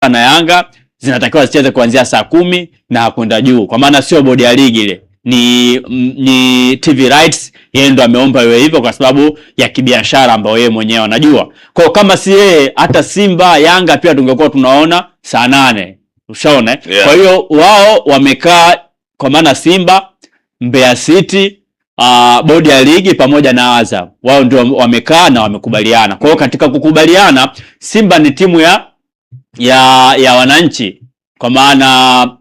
na Yanga zinatakiwa zicheze kuanzia saa 10 na kwenda juu, kwa maana sio bodi ya ligi ile, ni TV rights. Yeye ndo ameomba iwe hivyo kwa sababu ya kibiashara ambayo yeye mwenyewe anajua. Kwa kama si yeye, hata Simba Yanga pia tungekuwa tunaona saa 8. Ushaona? Yeah. Kwa hiyo wao wamekaa, kwa maana Simba, Mbeya City, bodi ya ligi pamoja na Azam, wao ndio wamekaa na wamekubaliana. Kwa hiyo katika kukubaliana, Simba ni timu ya wananchi, kwa maana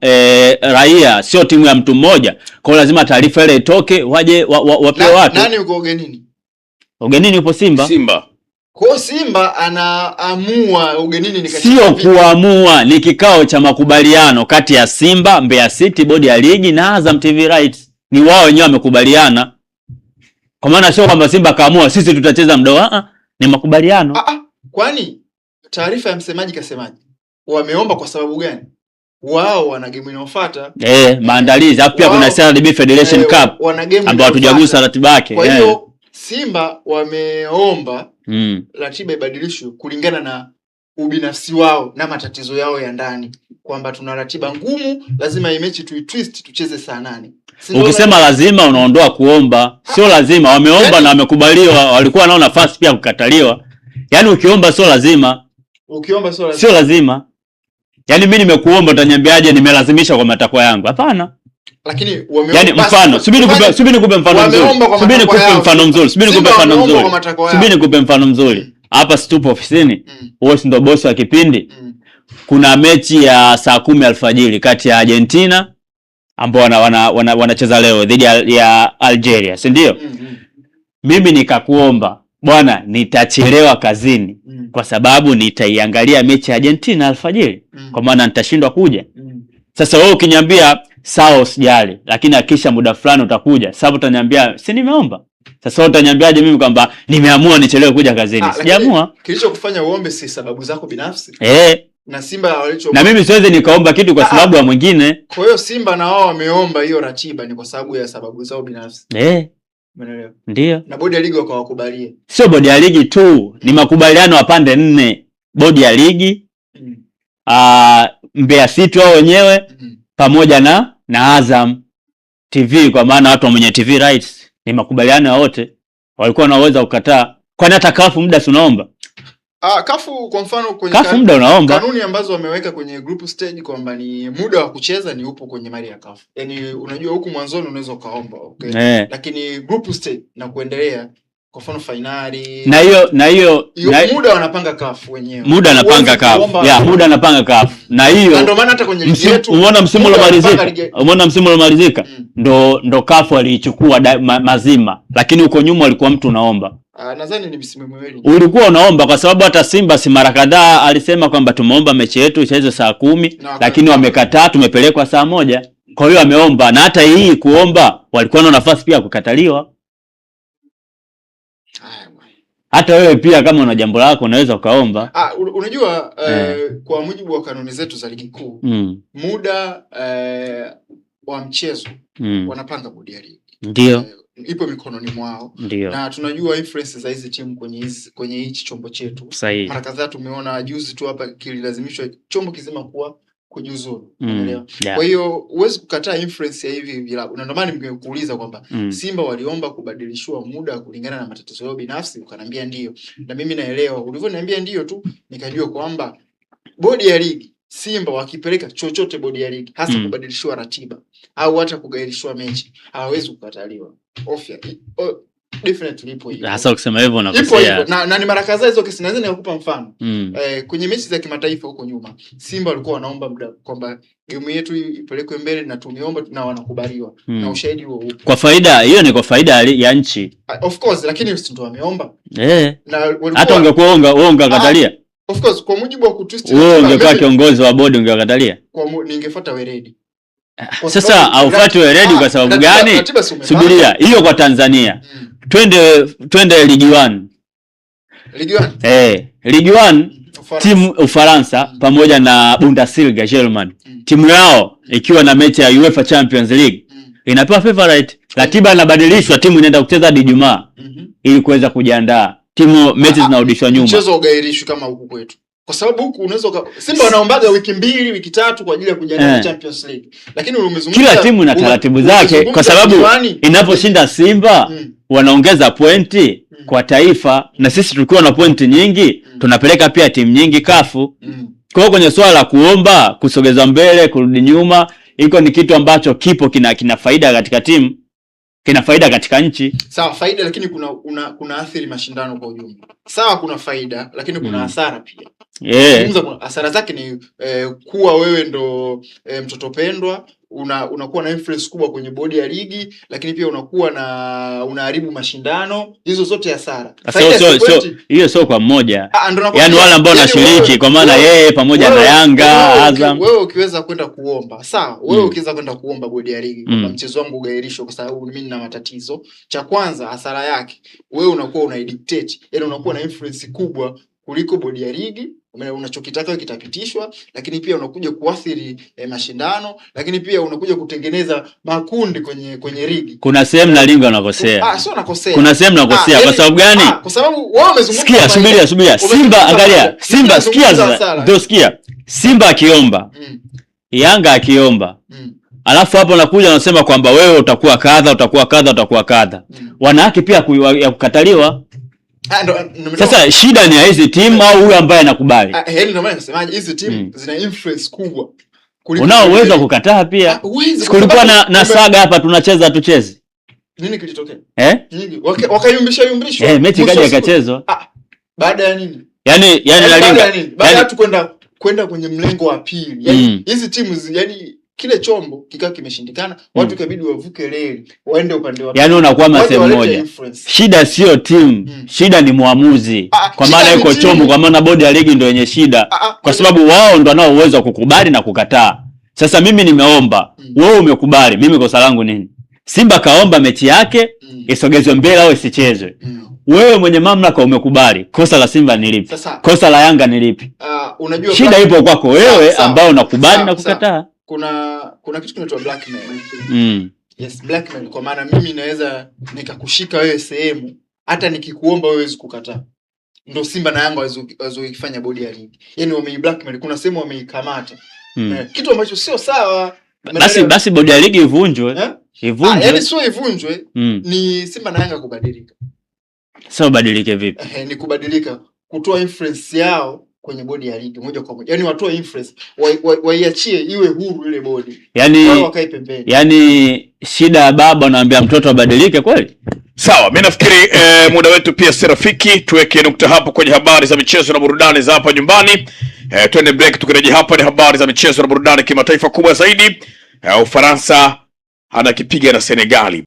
raia, sio timu ya mtu mmoja. Kwa hiyo lazima taarifa ile itoke, waje wapewe watu. Nani uko ugenini? Ugenini upo Simba. Kwa Simba anaamua ugenini, sio kuamua, ni kikao cha makubaliano kati ya Simba, Mbeya City, bodi ya ligi na Azam TV rights. Ni wao wenyewe wamekubaliana. Kwa maana sio kwamba Simba kaamua sisi tutacheza mdoa, ni makubaliano. Kwani taarifa ya msemaji kasemaje? Wameomba kwa sababu gani? Wao wana game inayofuata. Maandalizi. Hapo pia kuna CRDB Federation Cup ambao hatujagusa ratiba yake. Kwa hiyo Simba wameomba ratiba ibadilishwe kulingana na ubinafsi wao na matatizo yao ya ndani, kwamba tuna ratiba ngumu, lazima hii mechi tuitwist tucheze saa 8. Ukisema lazima unaondoa kuomba. Sio lazima, wameomba na wamekubaliwa, walikuwa nao nafasi pia kukataliwa. Yaani ukiomba sio lazima. Ukiomba sio lazima. Yaani mimi nimekuomba utaniambiaje nimelazimisha kwa matakwa yangu? Hapana. Lakini wameomba. Yaani mfano, subiri nikupe mfano mzuri. Subiri nikupe mfano mzuri. Hapa situpo ofisini. Wewe ndio boss wa kipindi. Kuna mechi ya saa 10 alfajiri kati ya Argentina ambao wanacheza leo dhidi ya Algeria, si ndio? Mimi nikakuomba, bwana, nitachelewa kazini kwa sababu nitaiangalia mechi ya Argentina alfajiri, kwa maana nitashindwa kuja. Sasa wewe ukiniambia sawa, usijali, lakini hakisha muda fulani utakuja, sababu utaniambia si nimeomba. Sasa utaniambiaje mimi kwamba nimeamua nichelewe kuja kazini? Sijaamua. Kilichokufanya uombe si sababu zako binafsi. Na Simba na mimi siwezi nikaomba kitu kwa sababu ya mwingine. Kwa hiyo Simba na wao wameomba hiyo ratiba ni kwa sababu ya sababu zao binafsi. Umeelewa? Ndio. Na bodi ya ligi wakawakubalia. Sio bodi ya ligi tu, ni makubaliano ya pande 4. Bodi ya ligi, Mbeya City wao wenyewe pamoja na Azam TV, kwa maana watu wenye TV rights. Ni makubaliano ya wote. Walikuwa wanaweza kukataa. Kwani hata kafu muda tunaomba? Kafu kwa mfano kwenye kafu muda unaomba. Kanuni ambazo wameweka kwenye group stage kwamba ni muda wa kucheza ni upo kwenye mali ya kafu. Yaani unajua huku mwanzoni unaweza kaomba, okay. Lakini group stage na kuendelea, kwa mfano finali na hiyo muda wanapanga kafu wenyewe. Muda anapanga kafu. Muda anapanga kafu. Na hiyo ndio maana hata kwenye ligi yetu umeona msimu uliomalizika. Ndo kafu aliichukua mazima. Lakini huko nyuma alikuwa mtu unaomba. Nadhani ni msimu mwezi. Ulikuwa unaomba kwa sababu hata Simba si mara kadhaa alisema kwamba tumeomba mechi yetu ichezwe saa 10, lakini wamekataa, tumepelekwa saa 1. Kwa hiyo ameomba, na hata hii kuomba walikuwa na nafasi pia kukataliwa. Hata wewe pia kama una jambo lako unaweza ukaomba. Unajua kwa mujibu wa kanuni zetu za ligi kuu, muda wa mchezo wanapanga bodi ya ligi. Ndio. Ipo mikononi mwao. Na tunajua influence za hizi timu kwenye hichi chombo chetu. Mara kadhaa tumeona juzi tu hapa kililazimishwa chombo kizima kuwa kujiuzuru. Unaelewa? Kwa hiyo huwezi kukataa influence ya hivi vilabu. Na ndio maana nimekuuliza kwamba Simba waliomba kubadilishiwa muda kulingana na matatizo yao binafsi, ukaniambia ndio. Na mimi naelewa. Ulivyoniambia ndio tu nikajua kwamba bodi ya ligi Simba wakipeleka chochote bodi ya ligi, hasa kubadilishiwa ratiba au hata kugairishwa mechi, hawezi kukataliwa. Definitely ipo hiyo. Hasa ukisema hivyo unakosea. Na ni mara kadhaa hizo kesi, naweza nikupa mfano. Kwenye mechi za kimataifa huko nyuma, Simba walikuwa wanaomba muda kwamba game yetu ipelekwe mbele, na tumeomba na wanakubaliwa. Na ushahidi huo upo. Kwa faida, hiyo ni kwa faida ya nchi. Of course, lakini sisi ndio wameomba. Hata ungekuwa ungekatalia. Of course, kwa mujibu wa kutwist wewe ungekuwa kiongozi wa bodi ungekatalia. Ningefuata weledi. Sasa haufuati weledi kwa sababu gani? Subiria, hiyo kwa Tanzania. Twende Ligue 1. Ligue 1? Ligue 1 timu Ufaransa pamoja na Bundesliga German. Timu yao ikiwa na mechi ya UEFA Champions League inapewa favorite. Ratiba inabadilishwa, timu inaenda kucheza hadi Ijumaa ili kuweza kujiandaa. Timu mechi zinarudishwa nyuma. Mchezo ugairishwe kama huku kwetu. Kwa sababu huku unaweza Simba wanaombaga wiki 2, wiki 3 kwa ajili ya kujiandaa na Champions League. Lakini umezungumza kila timu ina taratibu zake, kwa sababu inaposhinda Simba wanaongeza pointi kwa taifa, na sisi tulikuwa na pointi nyingi tunapeleka pia timu nyingi kafu. Kwa hiyo kwenye swala la kuomba kusogeza mbele kurudi nyuma, iko ni kitu ambacho kipo kina faida katika timu, kina faida katika nchi. Sawa, faida, lakini kuna athiri mashindano kwa ujumla. Sawa, kuna faida lakini kuna hasara pia. Hasara zake ni kuwa wewe ndo mtoto pendwa, unakuwa na influence kubwa kwenye bodi ya ligi, lakini pia unakuwa unaharibu mashindano. Hizo zote hasara. Hiyo sio kwa mmoja. Yaani wale ambao wanashiriki, kwa maana yeye pamoja na Yanga, Azam. Wewe ukiweza kwenda kuomba, sawa, wewe ukiweza kwenda kuomba bodi ya ligi kwamba mchezo wangu ugairishwe kwa sababu mimi nina matatizo. Cha kwanza, hasara yake wewe unakuwa unaidictate, yaani unakuwa na influence kubwa kuliko bodi ya ligi. Unachokitaka kitapitishwa, lakini pia unakuja kuathiri mashindano, lakini pia unakuja kutengeneza makundi kwenye ligi. Kuna sehemu na lingo unakosea. Sio nakosea. Kuna sehemu nakosea kwa sababu gani? Kwa sababu wewe umezungumza. Subiria. Simba, angalia. Simba sikia. Simba akiomba, Yanga akiomba. Alafu hapo unakuja unasema kwamba wewe utakuwa kadha. Wana haki pia ya kukataliwa. Sasa shida ni ya hizi timu au huyu ambaye anakubali? Ndio maana nasemaje, hizi timu zina influence kubwa. Unao uwezo kulikataa pia. Kulikuwa na saga hapa tunacheza tucheze. Nini kilitokea? Wakayumbishwa. Mechi kaja ikachezwa. Baada ya nini? Yaani baada ya tu kwenda kwenye mlengo wa pili. Yaani hizi timu kile chombo kikawa kimeshindikana, watu ikabidi wavuke reli waende upande wa. Yaani unakuwa sehemu moja. Shida sio timu, shida ni muamuzi. Kwa maana yuko chombo, kwa maana bodi ya ligi ndio yenye shida. Kwa sababu wao ndio wanao uwezo wa kukubali na kukataa. Sasa mimi nimeomba, wewe umekubali, mimi kosa langu nini? Simba kaomba mechi yake isogezwe mbele au isichezwe. Wewe mwenye mamlaka umekubali, kosa la Simba ni lipi? Kosa la Yanga ni lipi? Unajua shida ipo kwako wewe ambao unakubali na kukataa. Kuna kitu kinaitwa blackmail. Yes, blackmail, kwa maana mimi naweza nikakushika wewe sehemu, hata nikikuomba wewe huwezi kukataa. Ndio Simba na Yanga wazofanya bodi ya ligi. Yaani wamei-blackmail, kuna sehemu wameikamata. Kitu ambacho sio sawa. Basi bodi ya ligi ivunjwe. Ivunjwe. Yaani sio ivunjwe, ni Simba na Yanga kubadilika. Sio badilike vipi? Ni kubadilika, kutoa influence yao kwenye bodi ya ligi moja kwa moja. Yaani watoe influence, waiachie iwe huru ile bodi. Yaani wakae pembeni. Yaani shida ya baba anaambia mtoto abadilike kweli? Sawa, mimi nafikiri muda wetu pia si rafiki, tuweke nukta hapo kwenye habari za michezo na burudani za hapa nyumbani. Twende break, tukirejea hapa ni habari za michezo na burudani kimataifa kubwa zaidi. Ufaransa anakipiga na Senegali.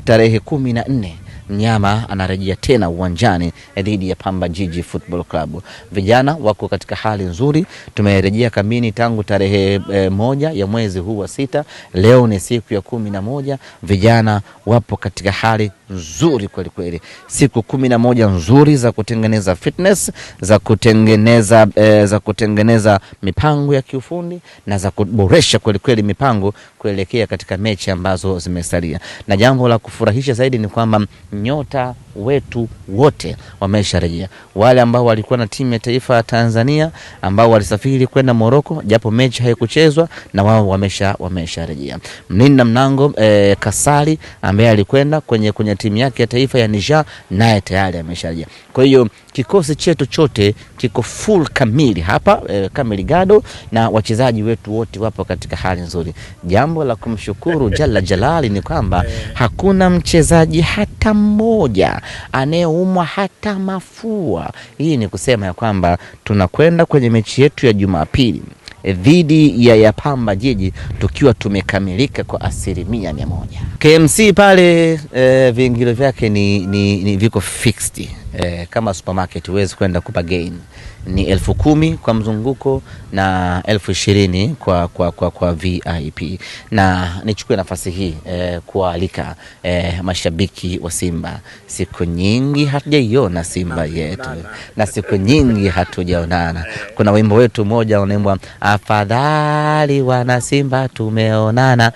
Tarehe 14 mnyama anarejea tena uwanjani dhidi ya Pamba Jiji Football Club. Vijana wako katika hali nzuri. Tumerejea kambini tangu tarehe 1 ya mwezi huu wa 6. Leo ni siku ya 11. Vijana wapo katika hali nzuri kweli kweli. Siku 11 nzuri za kutengeneza fitness, za kutengeneza mipango ya kiufundi na za kuboresha kweli kweli mipango kuelekea katika mechi ambazo zimesalia. Na jambo la kufurahisha zaidi ni kwamba nyota wetu wote wamesharejea. Wale ambao walikuwa na timu ya taifa ya Tanzania ambao walisafiri kwenda Morocco japo mechi haikuchezwa, na wao wamesharejea. Mlinda mlango Kasali ambaye alikwenda kwenye timu yake ya taifa ya Niger, naye tayari amesharejea. Kwa hiyo kikosi chetu chote kiko full kamili hapa kamili gado, na wachezaji wetu wote wapo katika hali nzuri. Jambo la kumshukuru Jalla Jalali ni kwamba hakuna mchezaji hata mmoja anayeumwa hata mafua. Hii ni kusema ya kwamba tunakwenda kwenye mechi yetu ya Jumapili dhidi ya Pamba Jiji tukiwa tumekamilika kwa 100%. KMC pale viingilio vyake ni viko fixed. Kama supermarket huwezi kwenda kupa gain. Ni 10,000 kwa mzunguko na 20,000 kwa VIP. Na nichukue nafasi hii kualika mashabiki wa Simba. Siku nyingi hatujaiona Simba yetu, na siku nyingi hatujaonana. Kuna wimbo wetu mmoja unaimbwa, afadhali wana Simba tumeonana.